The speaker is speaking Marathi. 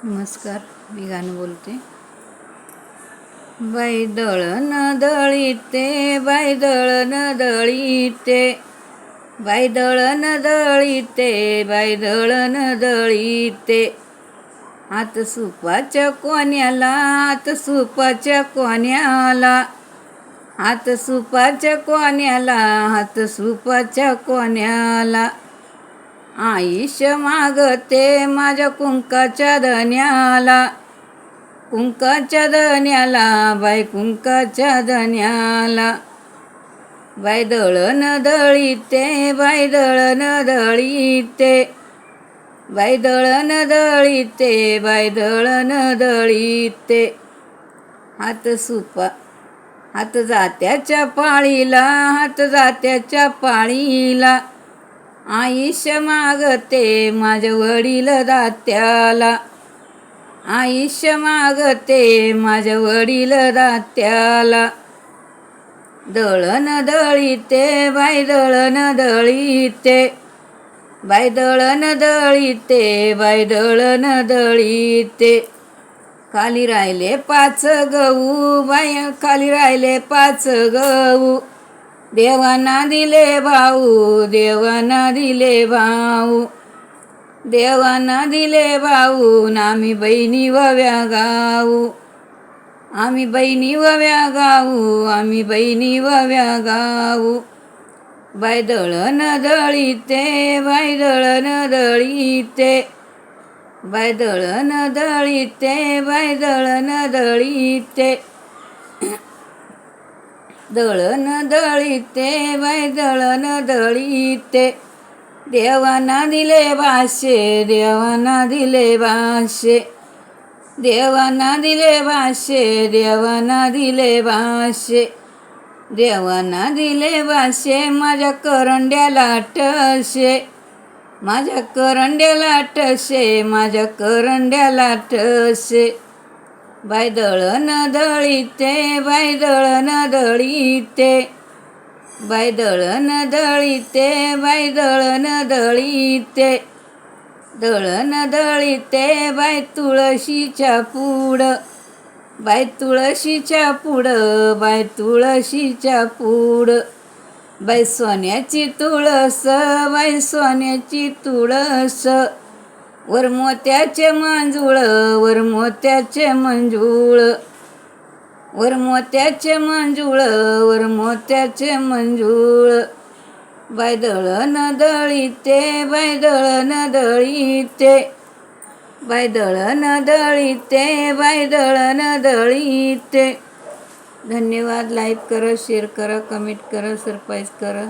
नमस्कार, मी गाणं बोलते. बाई दळण दळीते, बाई दळण दळीते, बाई दळण दळीते, बाई दळण दळीते. हात सुपाच्या कोण्याला, हात सुपाच्या कोण्याला, हात सुपाच्या कोण्याला, हात सुपाच्या कोण्याला. आयुष्य मागते माझ्या कुंकाच्या धन्याला, कुंकाच्या धन्याला, बाई कुंकाच्या धन्याला. बाई दळण दळीते, बाई दळण दळीते, बाई दळण दळीते, बाई दळण दळीते. हात जात्याच्या पाळीला, हात जात्याच्या पाळीला. आयुष्य मागते माझ्या वडील दात्याला, आयुष्य मागते माझ्या वडील दात्याला. दळण दळीते, बाई दळण दळीते, बाई दळण दळीते, बाई दळण दळीते. खाली राहिले 5 गहू, बाई खाली राहिले 5 गहू. देवाना दिले भाऊ, देवाना दिले भाऊ, देवाना दिले भाऊ. आम्ही बहिणी वव्या गाऊ, आम्ही बहिणी वव्या गाऊ, आम्ही बहिणी वव्या गाऊ. बाई दळण दळीते, बाई दळण दळीते, बाई दळण दळीते, बाई दळण दळीते. दळण दळीते, बाई दळण दळीते. देवाना दिले भाषे, देवाना दिले भाषे, देवाना दिले भाषे, देवाना दिले भाषे, देवाना दिले भाषे. माझ्या करंड्याला ठसे, माझ्या करंड्याला ठसे, माझ्या करंड्याला ठसे. बाई दळण दळीते, बाई दळण दळीते, बाई दळण दळीते, बाई दळण दळीते. दळण दळीते, बाई तुळशीच्या पुढं, बाई तुळशीच्या पुढं, बाई तुळशीच्या पुढं. बाई सोन्याची तुळस, बाई सोन्याची तुळस. वर मोत्याचे मंजुळ, वर मोत्याचे मंजुळ, वर मोत्याचे मंजुळ, वर मोत्याचे मंजुळ. बाई दळण दळीते, बाई दळण दळीते, बाई दळण दळीते, बाई दळण दळीते. धन्यवाद. लाईक करा, शेअर करा, कमेंट करा, सबस्क्राईब करा.